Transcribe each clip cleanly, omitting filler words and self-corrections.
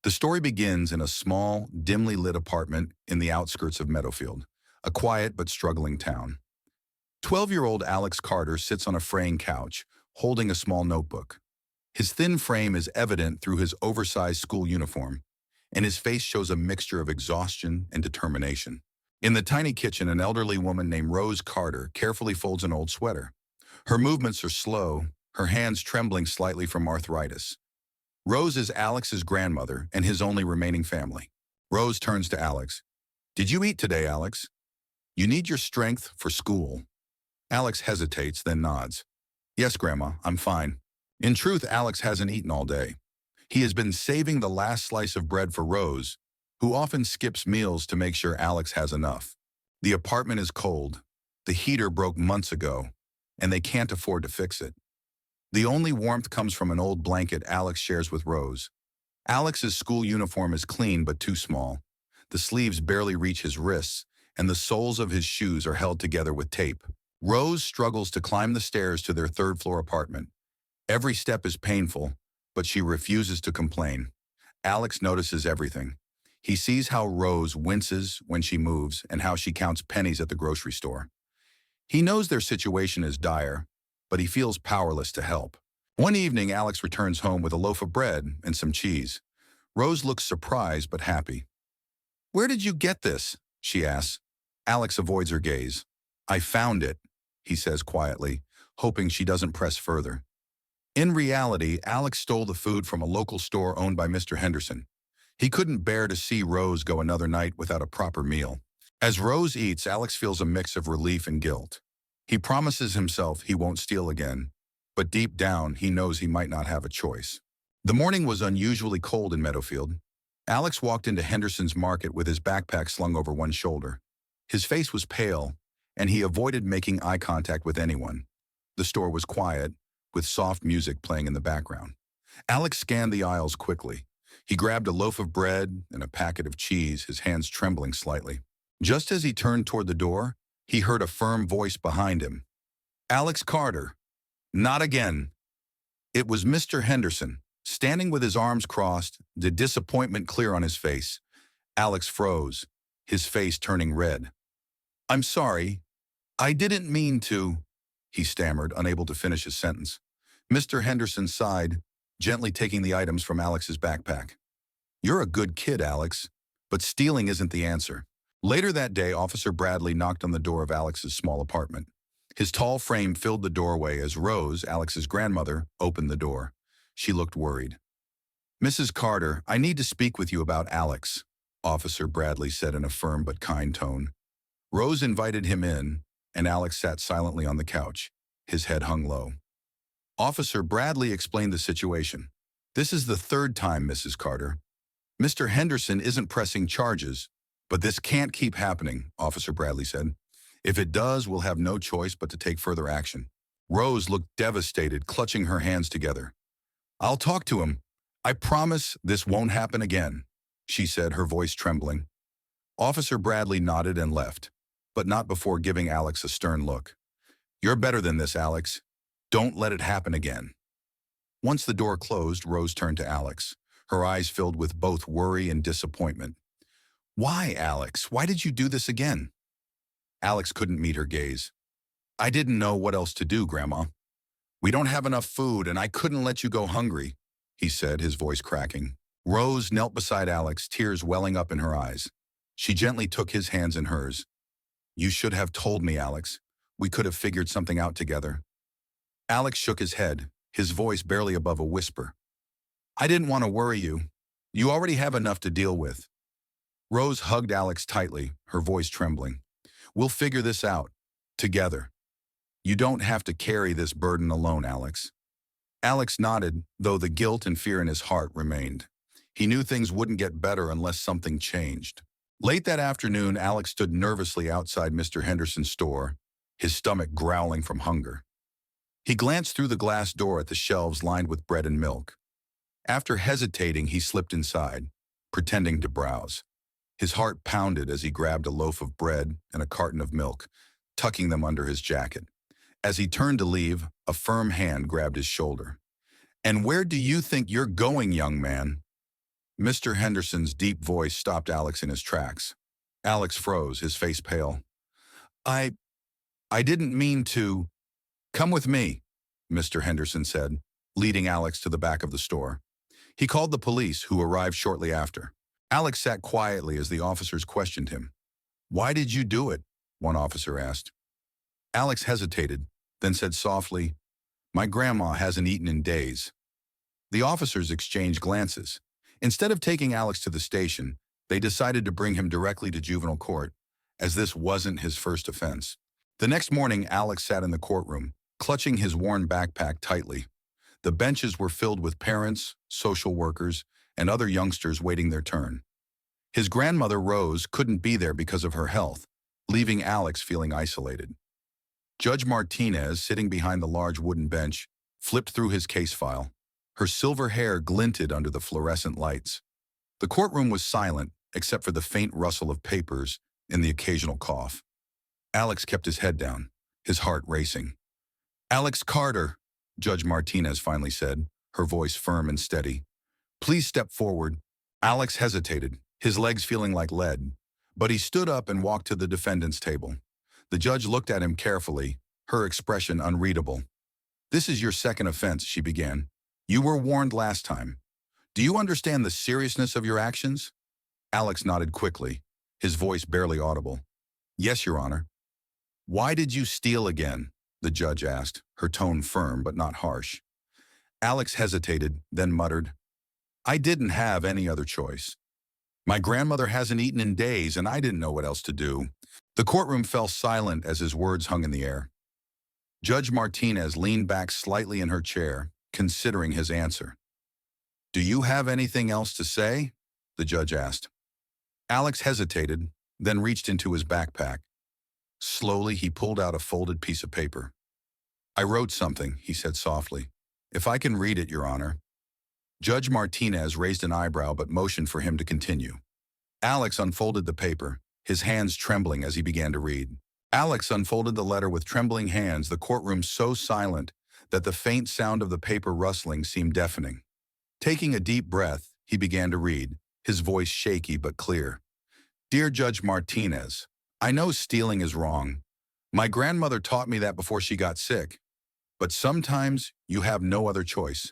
The story begins in a small, dimly lit apartment in the outskirts of Meadowfield, a quiet but struggling town. 12-year-old Alex Carter sits on a fraying couch, holding a small notebook. His thin frame is evident through his oversized school uniform, and his face shows a mixture of exhaustion and determination. In the tiny kitchen, an elderly woman named Rose Carter carefully folds an old sweater. Her movements are slow, her hands trembling slightly from arthritis. Rose is Alex's grandmother and his only remaining family. Rose turns to Alex. "Did you eat today, Alex? You need your strength for school." Alex hesitates, then nods. "Yes, Grandma, I'm fine." In truth, Alex hasn't eaten all day. He has been saving the last slice of bread for Rose, who often skips meals to make sure Alex has enough. The apartment is cold. The heater broke months ago, and they can't afford to fix it. The only warmth comes from an old blanket Alex shares with Rose. Alex's school uniform is clean but too small. The sleeves barely reach his wrists, and the soles of his shoes are held together with tape. Rose struggles to climb the stairs to their third-floor apartment. Every step is painful, but she refuses to complain. Alex notices everything. He sees how Rose winces when she moves and how she counts pennies at the grocery store. He knows their situation is dire, but he feels powerless to help. One evening, Alex returns home with a loaf of bread and some cheese. Rose looks surprised but happy. "Where did you get this?" she asks. Alex avoids her gaze. "I found it," he says quietly, hoping she doesn't press further. In reality, Alex stole the food from a local store owned by Mr. Henderson. He couldn't bear to see Rose go another night without a proper meal. As Rose eats, Alex feels a mix of relief and guilt. He promises himself he won't steal again, but deep down, he knows he might not have a choice. The morning was unusually cold in Meadowfield. Alex walked into Henderson's market with his backpack slung over one shoulder. His face was pale, and he avoided making eye contact with anyone. The store was quiet, with soft music playing in the background. Alex scanned the aisles quickly. He grabbed a loaf of bread and a packet of cheese, his hands trembling slightly. Just as he turned toward the door, he heard a firm voice behind him. "Alex Carter." "Not again." It was Mr. Henderson, standing with his arms crossed, the disappointment clear on his face. Alex froze, his face turning red. "I'm sorry. I didn't mean to," he stammered, unable to finish his sentence. Mr. Henderson sighed, gently taking the items from Alex's backpack. "You're a good kid, Alex, but stealing isn't the answer." Later that day, Officer Bradley knocked on the door of Alex's small apartment. His tall frame filled the doorway as Rose, Alex's grandmother, opened the door. She looked worried. "Mrs. Carter, I need to speak with you about Alex," Officer Bradley said in a firm but kind tone. Rose invited him in, and Alex sat silently on the couch. His head hung low. Officer Bradley explained the situation. "This is the third time, Mrs. Carter. Mr. Henderson isn't pressing charges, but this can't keep happening," Officer Bradley said. "If it does, we'll have no choice but to take further action." Rose looked devastated, clutching her hands together. "I'll talk to him. I promise this won't happen again," she said, her voice trembling. Officer Bradley nodded and left, but not before giving Alex a stern look. "You're better than this, Alex. Don't let it happen again." Once the door closed, Rose turned to Alex, her eyes filled with both worry and disappointment. "Why, Alex? Why did you do this again?" Alex couldn't meet her gaze. "I didn't know what else to do, Grandma. We don't have enough food, and I couldn't let you go hungry," he said, his voice cracking. Rose knelt beside Alex, tears welling up in her eyes. She gently took his hands in hers. "You should have told me, Alex. We could have figured something out together." Alex shook his head, his voice barely above a whisper. "I didn't want to worry you. You already have enough to deal with." Rose hugged Alex tightly, her voice trembling. "We'll figure this out, together. You don't have to carry this burden alone, Alex." Alex nodded, though the guilt and fear in his heart remained. He knew things wouldn't get better unless something changed. Late that afternoon, Alex stood nervously outside Mr. Henderson's store, his stomach growling from hunger. He glanced through the glass door at the shelves lined with bread and milk. After hesitating, he slipped inside, pretending to browse. His heart pounded as he grabbed a loaf of bread and a carton of milk, tucking them under his jacket. As he turned to leave, a firm hand grabbed his shoulder. "And where do you think you're going, young man?" Mr. Henderson's deep voice stopped Alex in his tracks. Alex froze, his face pale. I, I didn't mean to. Come with me, Mr. Henderson said, leading Alex to the back of the store. He called the police, who arrived shortly after. Alex sat quietly as the officers questioned him. Why did you do it? One officer asked. Alex hesitated, then said softly, My grandma hasn't eaten in days. The officers exchanged glances. Instead of taking Alex to the station, they decided to bring him directly to juvenile court, as this wasn't his first offense. The next morning, Alex sat in the courtroom, clutching his worn backpack tightly. The benches were filled with parents, social workers, and other youngsters waiting their turn. His grandmother, Rose, couldn't be there because of her health, leaving Alex feeling isolated. Judge Martinez, sitting behind the large wooden bench, flipped through his case file. Her silver hair glinted under the fluorescent lights. The courtroom was silent, except for the faint rustle of papers and the occasional cough. Alex kept his head down, his heart racing. Alex Carter, Judge Martinez finally said, her voice firm and steady. Please step forward. Alex hesitated, his legs feeling like lead, but he stood up and walked to the defendant's table. The judge looked at him carefully, her expression unreadable. This is your second offense, she began. You were warned last time. Do you understand the seriousness of your actions? Alex nodded quickly, his voice barely audible. Yes, Your Honor. Why did you steal again? The judge asked, her tone firm but not harsh. Alex hesitated, then muttered, I didn't have any other choice. My grandmother hasn't eaten in days, and I didn't know what else to do. The courtroom fell silent as his words hung in the air. Judge Martinez leaned back slightly in her chair, considering his answer. Do you have anything else to say? The judge asked. Alex hesitated, then reached into his backpack. Slowly, he pulled out a folded piece of paper. I wrote something, he said softly. If I can read it, Your Honor. Judge Martinez raised an eyebrow but motioned for him to continue. Alex unfolded the paper, his hands trembling as he began to read. Alex unfolded the letter with trembling hands, the courtroom so silent that the faint sound of the paper rustling seemed deafening. Taking a deep breath, he began to read, his voice shaky but clear. Dear Judge Martinez, I know stealing is wrong. My grandmother taught me that before she got sick. But sometimes you have no other choice.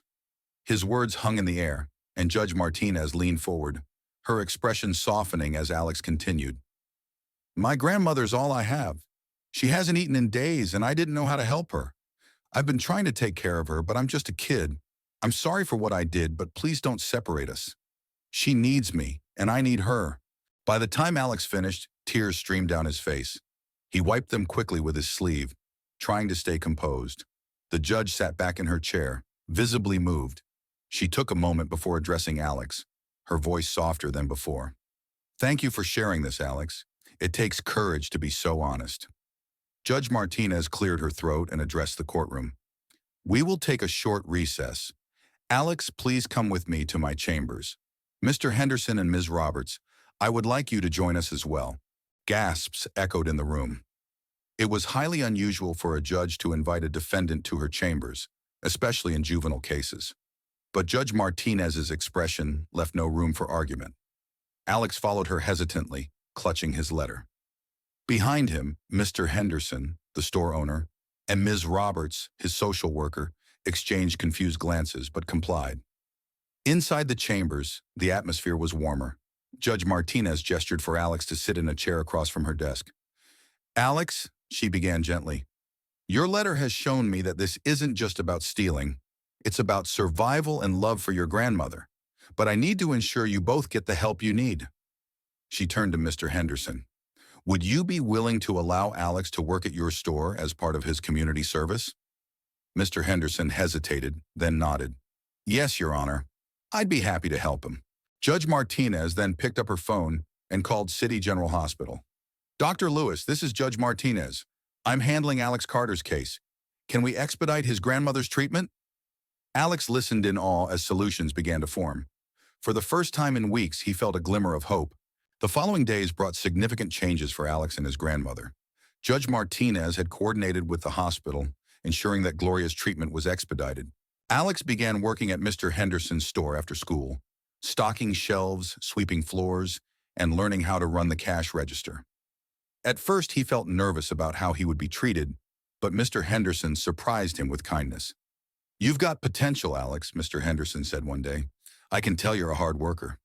His words hung in the air, and Judge Martinez leaned forward, her expression softening as Alex continued. My grandmother's all I have. She hasn't eaten in days, and I didn't know how to help her. I've been trying to take care of her, but I'm just a kid. I'm sorry for what I did, but please don't separate us. She needs me, and I need her. By the time Alex finished, tears streamed down his face. He wiped them quickly with his sleeve, trying to stay composed. The judge sat back in her chair, visibly moved. She took a moment before addressing Alex, her voice softer than before. Thank you for sharing this, Alex. It takes courage to be so honest. Judge Martinez cleared her throat and addressed the courtroom. We will take a short recess. Alex, please come with me to my chambers. Mr. Henderson and Ms. Roberts, I would like you to join us as well. Gasps echoed in the room. It was highly unusual for a judge to invite a defendant to her chambers, especially in juvenile cases. But Judge Martinez's expression left no room for argument. Alex followed her hesitantly, clutching his letter. Behind him, Mr. Henderson, the store owner, and Ms. Roberts, his social worker, exchanged confused glances but complied. Inside the chambers, the atmosphere was warmer. Judge Martinez gestured for Alex to sit in a chair across from her desk. Alex, she began gently, your letter has shown me that this isn't just about stealing. It's about survival and love for your grandmother. But I need to ensure you both get the help you need. She turned to Mr. Henderson. Would you be willing to allow Alex to work at your store as part of his community service? Mr. Henderson hesitated, then nodded. Yes, Your Honor. I'd be happy to help him. Judge Martinez then picked up her phone and called City General Hospital. Dr. Lewis, this is Judge Martinez. I'm handling Alex Carter's case. Can we expedite his grandmother's treatment? Alex listened in awe as solutions began to form. For the first time in weeks, he felt a glimmer of hope. The following days brought significant changes for Alex and his grandmother. Judge Martinez had coordinated with the hospital, ensuring that Gloria's treatment was expedited. Alex began working at Mr. Henderson's store after school, stocking shelves, sweeping floors, and learning how to run the cash register. At first, he felt nervous about how he would be treated, but Mr. Henderson surprised him with kindness. "You've got potential, Alex," Mr. Henderson said one day. "I can tell you're a hard worker."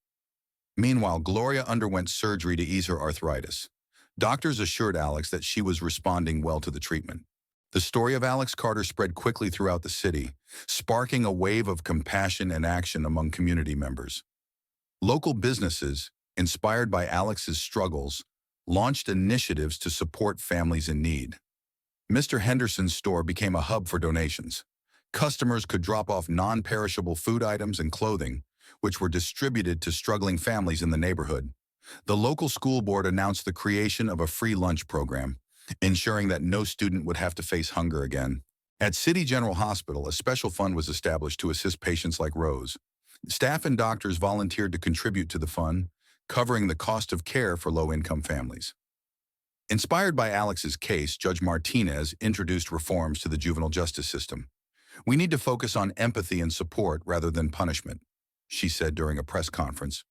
Meanwhile, Gloria underwent surgery to ease her arthritis. Doctors assured Alex that she was responding well to the treatment. The story of Alex Carter spread quickly throughout the city, sparking a wave of compassion and action among community members. Local businesses, inspired by Alex's struggles, launched initiatives to support families in need. Mr. Henderson's store became a hub for donations. Customers could drop off non-perishable food items and clothing, which were distributed to struggling families in the neighborhood. The local school board announced the creation of a free lunch program, ensuring that no student would have to face hunger again. At City General Hospital, a special fund was established to assist patients like Rose. Staff and doctors volunteered to contribute to the fund, covering the cost of care for low-income families. Inspired by Alex's case, Judge Martinez introduced reforms to the juvenile justice system. "We need to focus on empathy and support rather than punishment," she said during a press conference.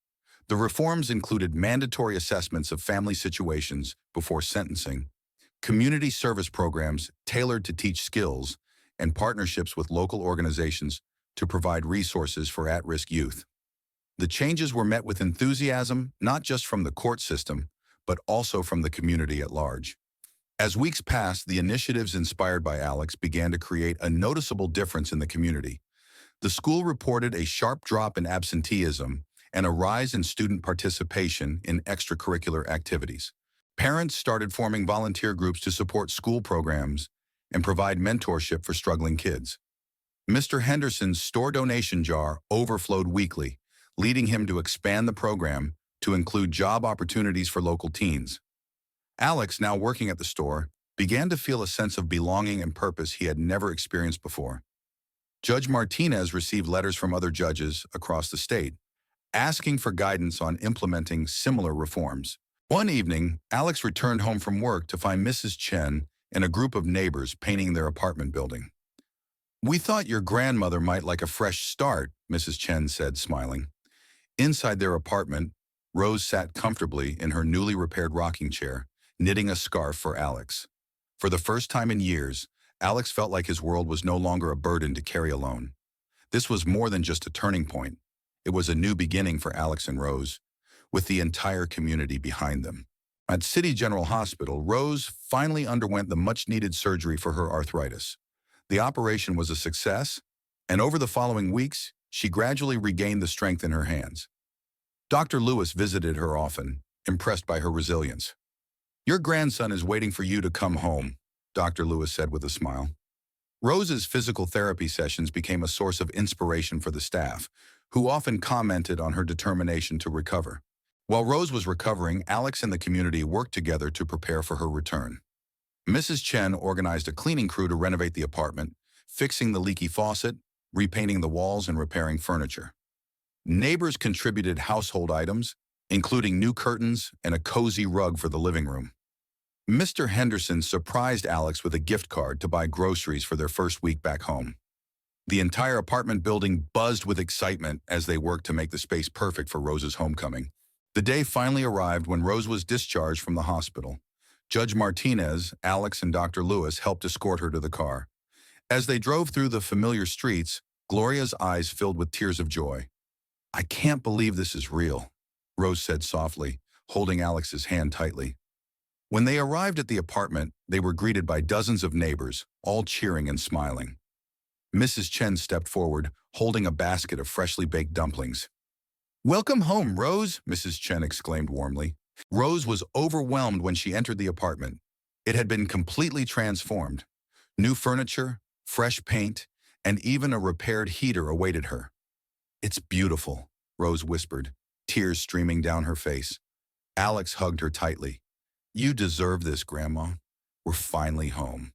The reforms included mandatory assessments of family situations before sentencing, community service programs tailored to teach skills, and partnerships with local organizations to provide resources for at-risk youth. The changes were met with enthusiasm, not just from the court system, but also from the community at large. As weeks passed, the initiatives inspired by Alex began to create a noticeable difference in the community. The school reported a sharp drop in absenteeism and a rise in student participation in extracurricular activities. Parents started forming volunteer groups to support school programs and provide mentorship for struggling kids. Mr. Henderson's store donation jar overflowed weekly, leading him to expand the program to include job opportunities for local teens. Alex, now working at the store, began to feel a sense of belonging and purpose he had never experienced before. Judge Martinez received letters from other judges across the state, asking for guidance on implementing similar reforms. One evening, Alex returned home from work to find Mrs. Chen and a group of neighbors painting their apartment building. "We thought your grandmother might like a fresh start," Mrs. Chen said, smiling. Inside their apartment, Rose sat comfortably in her newly repaired rocking chair, knitting a scarf for Alex. For the first time in years, Alex felt like his world was no longer a burden to carry alone. This was more than just a turning point. It was a new beginning for Alex and Rose, with the entire community behind them. At City General Hospital, Rose finally underwent the much-needed surgery for her arthritis. The operation was a success, and over the following weeks, she gradually regained the strength in her hands. Dr. Lewis visited her often, impressed by her resilience. "Your grandson is waiting for you to come home," Dr. Lewis said with a smile. Rose's physical therapy sessions became a source of inspiration for the staff, who often commented on her determination to recover. While Rose was recovering, Alex and the community worked together to prepare for her return. Mrs. Chen organized a cleaning crew to renovate the apartment, fixing the leaky faucet, repainting the walls, and repairing furniture. Neighbors contributed household items, including new curtains and a cozy rug for the living room. Mr. Henderson surprised Alex with a gift card to buy groceries for their first week back home. The entire apartment building buzzed with excitement as they worked to make the space perfect for Rose's homecoming. The day finally arrived when Rose was discharged from the hospital. Judge Martinez, Alex, and Dr. Lewis helped escort her to the car. As they drove through the familiar streets, Gloria's eyes filled with tears of joy. "I can't believe this is real," Rose said softly, holding Alex's hand tightly. When they arrived at the apartment, they were greeted by dozens of neighbors, all cheering and smiling. Mrs. Chen stepped forward, holding a basket of freshly baked dumplings. "Welcome home, Rose," Mrs. Chen exclaimed warmly. Rose was overwhelmed when she entered the apartment. It had been completely transformed. New furniture, fresh paint, and even a repaired heater awaited her. "It's beautiful," Rose whispered, tears streaming down her face. Alex hugged her tightly. "You deserve this, Grandma. We're finally home."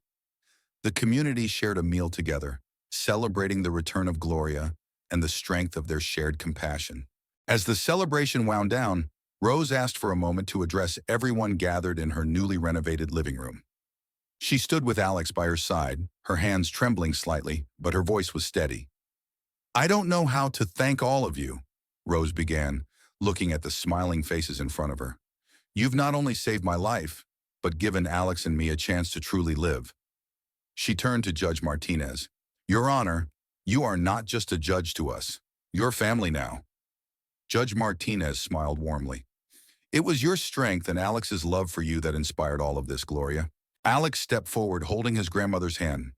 The community shared a meal together, celebrating the return of Gloria and the strength of their shared compassion. As the celebration wound down, Rose asked for a moment to address everyone gathered in her newly renovated living room. She stood with Alex by her side, her hands trembling slightly, but her voice was steady. "I don't know how to thank all of you. Rose began, looking at the smiling faces in front of her. "You've not only saved my life, but given Alex and me a chance to truly live." She turned to Judge Martinez. "Your Honor, you are not just a judge to us. You're family now." Judge Martinez smiled warmly. "It was your strength and Alex's love for you that inspired all of this, Gloria." Alex stepped forward, holding his grandmother's hand.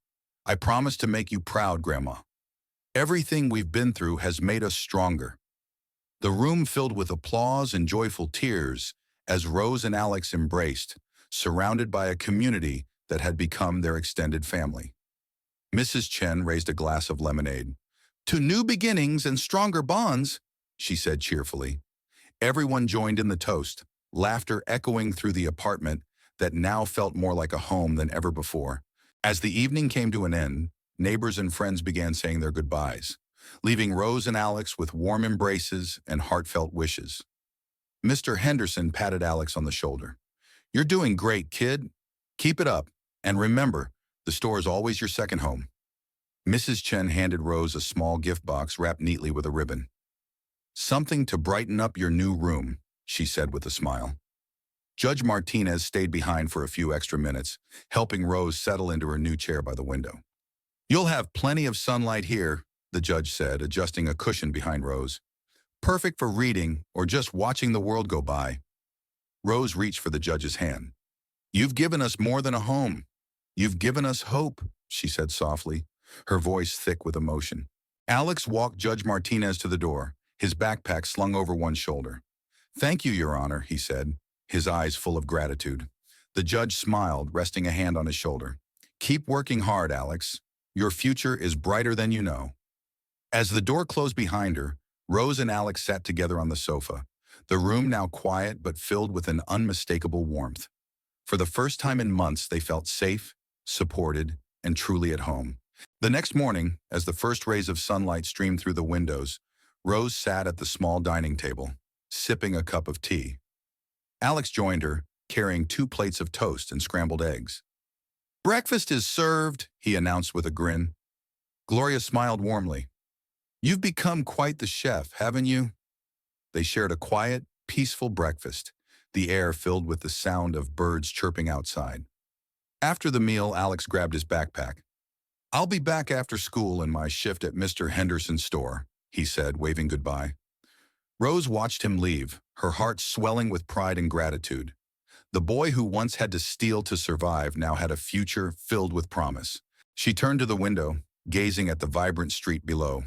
"I promise to make you proud, Grandma. Everything we've been through has made us stronger." The room filled with applause and joyful tears as Rose and Alex embraced, surrounded by a community that had become their extended family. Mrs. Chen raised a glass of lemonade. "To new beginnings and stronger bonds," she said cheerfully. Everyone joined in the toast, laughter echoing through the apartment that now felt more like a home than ever before. As the evening came to an end, neighbors and friends began saying their goodbyes, leaving Rose and Alex with warm embraces and heartfelt wishes. Mr. Henderson patted Alex on the shoulder. "You're doing great, kid. Keep it up. And remember, the store is always your second home." Mrs. Chen handed Rose a small gift box wrapped neatly with a ribbon. "Something to brighten up your new room," she said with a smile. Judge Martinez stayed behind for a few extra minutes, helping Rose settle into her new chair by the window. "You'll have plenty of sunlight here," the judge said, adjusting a cushion behind Rose. "Perfect for reading or just watching the world go by." Rose reached for the judge's hand. "You've given us more than a home. You've given us hope," she said softly, her voice thick with emotion. Alex walked Judge Martinez to the door, his backpack slung over one shoulder. "Thank you, Your Honor," he said, his eyes full of gratitude. The judge smiled, resting a hand on his shoulder. "Keep working hard, Alex. Your future is brighter than you know." As the door closed behind her, Rose and Alex sat together on the sofa, the room now quiet but filled with an unmistakable warmth. For the first time in months, they felt safe, supported, and truly at home. The next morning, as the first rays of sunlight streamed through the windows, Rose sat at the small dining table, sipping a cup of tea. Alex joined her, carrying 2 plates of toast and scrambled eggs. "Breakfast is served," he announced with a grin. Gloria smiled warmly. "You've become quite the chef, haven't you?" They shared a quiet, peaceful breakfast, the air filled with the sound of birds chirping outside. After the meal, Alex grabbed his backpack. "I'll be back after school in my shift at Mr. Henderson's store," he said, waving goodbye. Rose watched him leave, her heart swelling with pride and gratitude. The boy who once had to steal to survive now had a future filled with promise. She turned to the window, gazing at the vibrant street below.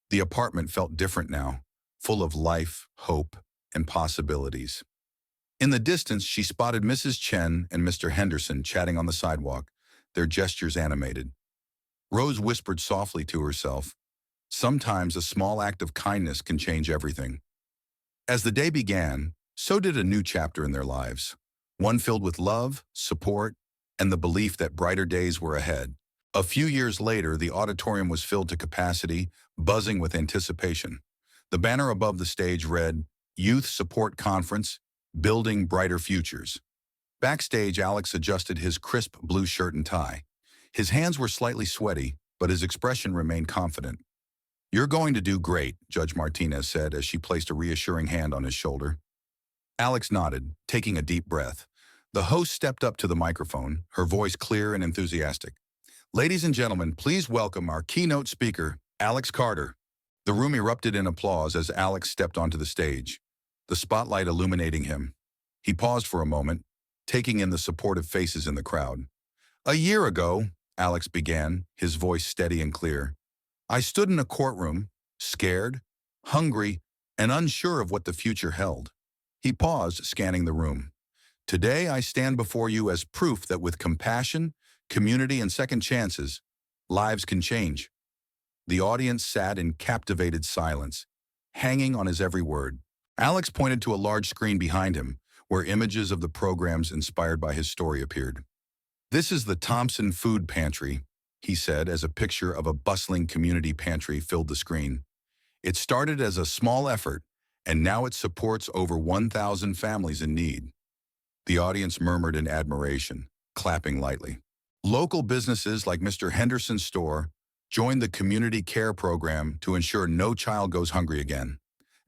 The apartment felt different now, full of life, hope, and possibilities. In the distance, she spotted Mrs. Chen and Mr. Henderson chatting on the sidewalk, their gestures animated. Rose whispered softly to herself, "Sometimes a small act of kindness can change everything." As the day began, so did a new chapter in their lives, one filled with love, support, and the belief that brighter days were ahead. A few years later, the auditorium was filled to capacity, buzzing with anticipation. The banner above the stage read, "Youth Support Conference, Building Brighter Futures." Backstage, Alex adjusted his crisp blue shirt and tie. His hands were slightly sweaty, but his expression remained confident. "You're going to do great," Judge Martinez said as she placed a reassuring hand on his shoulder. Alex nodded, taking a deep breath. The host stepped up to the microphone, her voice clear and enthusiastic. "Ladies and gentlemen, please welcome our keynote speaker, Alex Carter." The room erupted in applause as Alex stepped onto the stage, the spotlight illuminating him. He paused for a moment, taking in the supportive faces in the crowd. "A year ago," Alex began, his voice steady and clear, "I stood in a courtroom, scared, hungry, and unsure of what the future held." He paused, scanning the room. "Today I stand before you as proof that with compassion, community, and second chances, lives can change." The audience sat in captivated silence, hanging on his every word. Alex pointed to a large screen behind him, where images of the programs inspired by his story appeared. "This is the Thompson Food Pantry," he said as a picture of a bustling community pantry filled the screen. "It started as a small effort, and now it supports over 1,000 families in need." The audience murmured in admiration, clapping lightly. Local businesses like Mr. Henderson's store joined the community care program to ensure no child goes hungry again.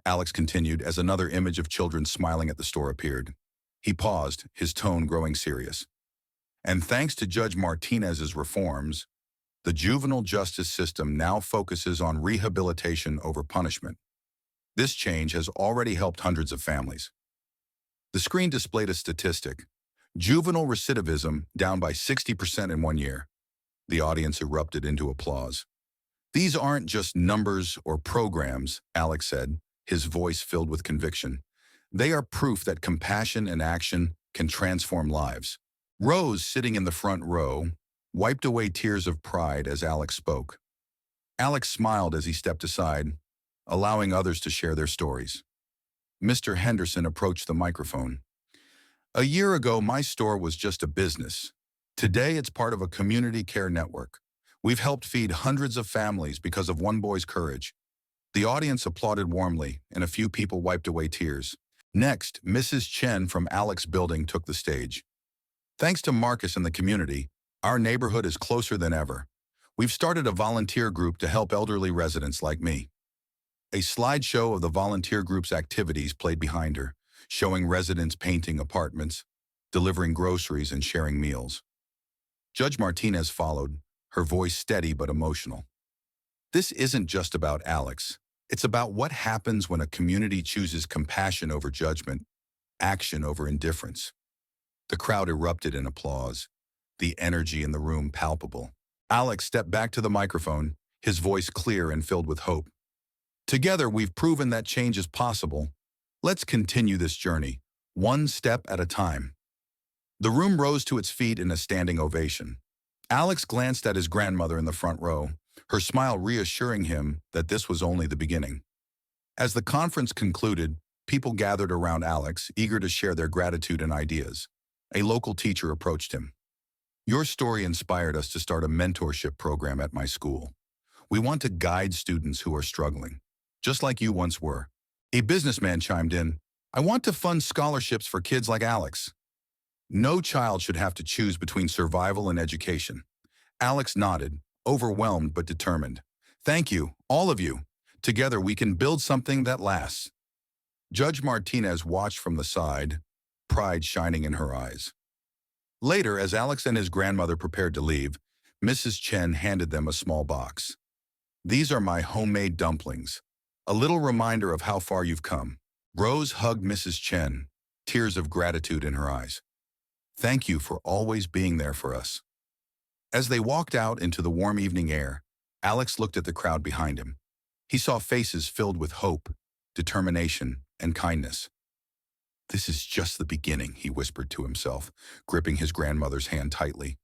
Alex continued as another image of children smiling at the store appeared. He paused, his tone growing serious. And thanks to Judge Martinez's reforms, the juvenile justice system now focuses on rehabilitation over punishment. This change has already helped hundreds of families. The screen displayed a statistic. Juvenile recidivism down by 60% in 1 year. The audience erupted into applause. These aren't just numbers or programs, Alex said, his voice filled with conviction. They are proof that compassion and action can transform lives. Rose, sitting in the front row, wiped away tears of pride as Alex spoke. Alex smiled as he stepped aside, allowing others to share their stories. Mr. Henderson approached the microphone. A year ago, my store was just a business. Today, it's part of a community care network. We've helped feed hundreds of families because of one boy's courage. The audience applauded warmly, and a few people wiped away tears. Next, Mrs. Chen from Alex's building took the stage. Thanks to Marcus and the community, our neighborhood is closer than ever. We've started a volunteer group to help elderly residents like me. A slideshow of the volunteer group's activities played behind her, showing residents painting apartments, delivering groceries, and sharing meals. Judge Martinez followed, her voice steady but emotional. This isn't just about Alex. It's about what happens when a community chooses compassion over judgment, action over indifference. The crowd erupted in applause, the energy in the room palpable. Alex stepped back to the microphone, his voice clear and filled with hope. Together, we've proven that change is possible. Let's continue this journey, one step at a time. The room rose to its feet in a standing ovation. Alex glanced at his grandmother in the front row, her smile reassuring him that this was only the beginning. As the conference concluded, people gathered around Alex, eager to share their gratitude and ideas. A local teacher approached him. Your story inspired us to start a mentorship program at my school. We want to guide students who are struggling, just like you once were. A businessman chimed in, I want to fund scholarships for kids like Alex. No child should have to choose between survival and education. Alex nodded, overwhelmed but determined. Thank you, all of you. Together we can build something that lasts. Judge Martinez watched from the side, pride shining in her eyes. Later, as Alex and his grandmother prepared to leave, Mrs. Chen handed them a small box. These are my homemade dumplings, a little reminder of how far you've come. Rose hugged Mrs. Chen, tears of gratitude in her eyes. Thank you for always being there for us. As they walked out into the warm evening air, Alex looked at the crowd behind him. He saw faces filled with hope, determination, and kindness. This is just the beginning, he whispered to himself, gripping his grandmother's hand tightly.